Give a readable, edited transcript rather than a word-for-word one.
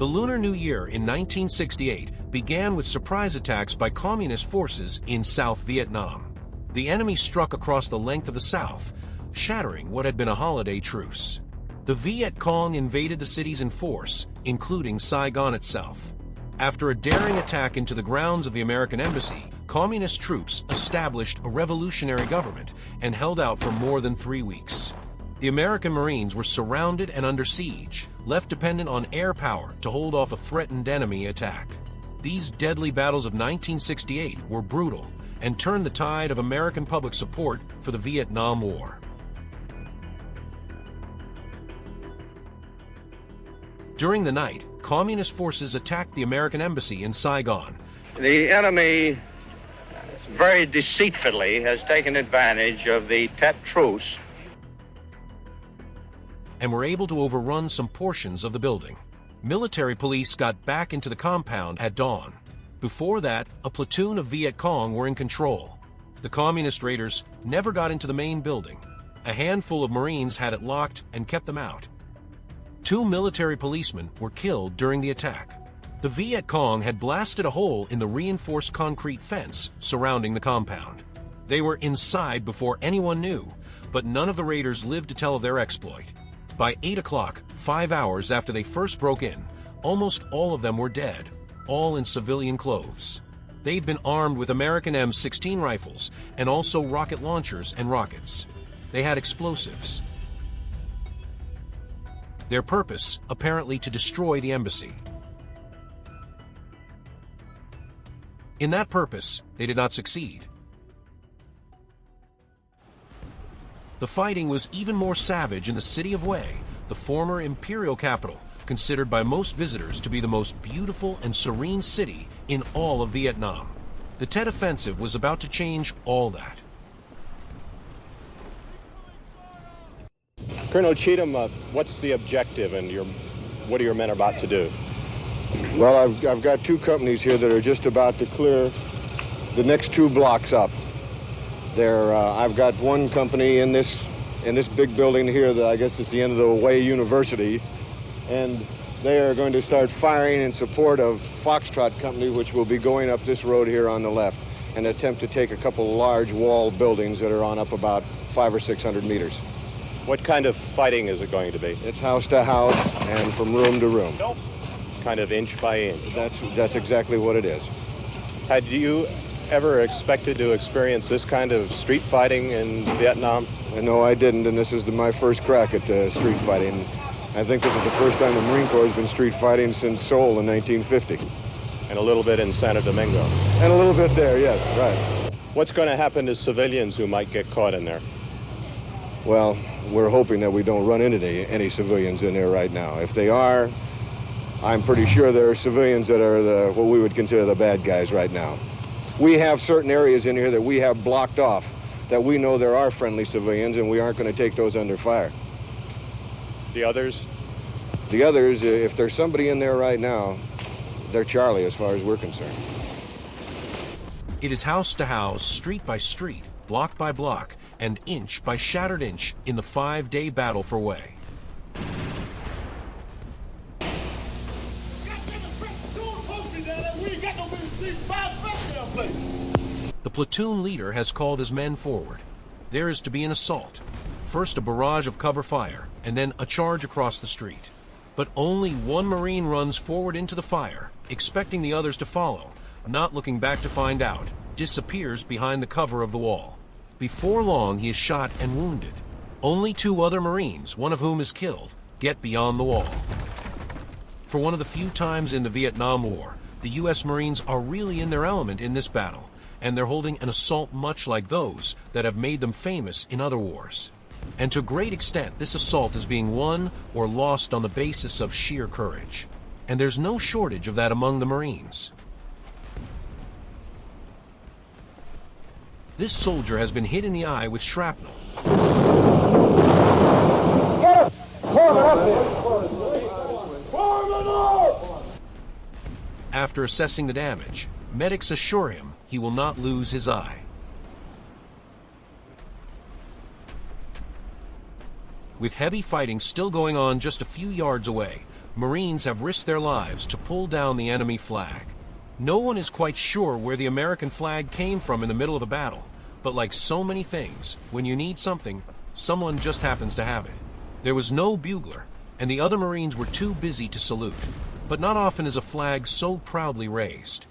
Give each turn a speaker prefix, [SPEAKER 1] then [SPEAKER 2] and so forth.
[SPEAKER 1] The Lunar New Year in 1968 began with surprise attacks by communist forces in South Vietnam. The enemy struck across the length of the South, shattering what had been a holiday truce. The Vietcong invaded the cities in force, including Saigon itself. After a daring attack into the grounds of the American embassy, communist troops established a revolutionary government and held out for more than 3 weeks. The American Marines were surrounded and under siege, left dependent on air power to hold off a threatened enemy attack. These deadly battles of 1968 were brutal and turned the tide of American public support for the Vietnam War. During the night, communist forces attacked the American embassy in Saigon.
[SPEAKER 2] The enemy, very deceitfully, has taken advantage of the Tet truce
[SPEAKER 1] and were able to overrun some portions of the building. Military police got back into the compound at dawn. Before that, a platoon of Vietcong were in control. The communist raiders never got into the main building. A handful of Marines had it locked and kept them out. 2 military policemen were killed during the attack. The Vietcong had blasted a hole in the reinforced concrete fence surrounding the compound. They were inside before anyone knew, but none of the raiders lived to tell of their exploit. By 8 o'clock, 5 hours after they first broke in, almost all of them were dead, all in civilian clothes. They've been armed with American M16 rifles and also rocket launchers and rockets. They had explosives. Their purpose, apparently, to destroy the embassy. In that purpose, they did not succeed. The fighting was even more savage in the city of Hue, the former imperial capital, considered by most visitors to be the most beautiful and serene city in all of Vietnam. The Tet Offensive was about to change all that.
[SPEAKER 3] Colonel Cheatham, what's the objective and what are your men about to do?
[SPEAKER 4] Well, I've got 2 companies here that are just about to clear the next 2 blocks up. I've got one company in this big building here that I guess it's the end of the Hue University, and they are going to start firing in support of Foxtrot Company, which will be going up this road here on the left, and attempt to take a couple of large wall buildings that are on up about 500 or 600 meters.
[SPEAKER 3] What kind of fighting is it going to be?
[SPEAKER 4] It's house to house and from room to room.
[SPEAKER 3] Kind of inch by inch.
[SPEAKER 4] That's exactly what it is.
[SPEAKER 3] Had you ever expected to experience this kind of street fighting in Vietnam?
[SPEAKER 4] No, I didn't, and this is my first crack at street fighting. I think this is the first time the Marine Corps has been street fighting since Seoul in 1950.
[SPEAKER 3] And a little bit in Santo Domingo.
[SPEAKER 4] And a little bit there, yes, right.
[SPEAKER 3] What's going to happen to civilians who might get caught in there?
[SPEAKER 4] Well, we're hoping that we don't run into any civilians in there right now. If they are, I'm pretty sure there are civilians that are what we would consider the bad guys right now. We have certain areas in here that we have blocked off that we know there are friendly civilians, and we aren't going to take those under fire.
[SPEAKER 3] The others?
[SPEAKER 4] The others, if there's somebody in there right now, they're Charlie as far as we're concerned.
[SPEAKER 1] It is house to house, street by street, block by block, and inch by shattered inch in the 5-day battle for Hue. The platoon leader has called his men forward. There is to be an assault. First a barrage of cover fire, and then a charge across the street. But only one Marine runs forward into the fire, expecting the others to follow, not looking back to find out, disappears behind the cover of the wall. Before long, he is shot and wounded. Only 2 other Marines, one of whom is killed, get beyond the wall. For one of the few times in the Vietnam War, the U.S. Marines are really in their element in this battle, and they're holding an assault much like those that have made them famous in other wars. And to a great extent, this assault is being won or lost on the basis of sheer courage. And there's no shortage of that among the Marines. This soldier has been hit in the eye with shrapnel.
[SPEAKER 5] Get him! Form it up here! Form it up!
[SPEAKER 1] After assessing the damage, medics assure him he will not lose his eye. With heavy fighting still going on just a few yards away, Marines have risked their lives to pull down the enemy flag. No one is quite sure where the American flag came from in the middle of a battle, but like so many things, when you need something, someone just happens to have it. There was no bugler, and the other Marines were too busy to salute. But not often is a flag so proudly raised.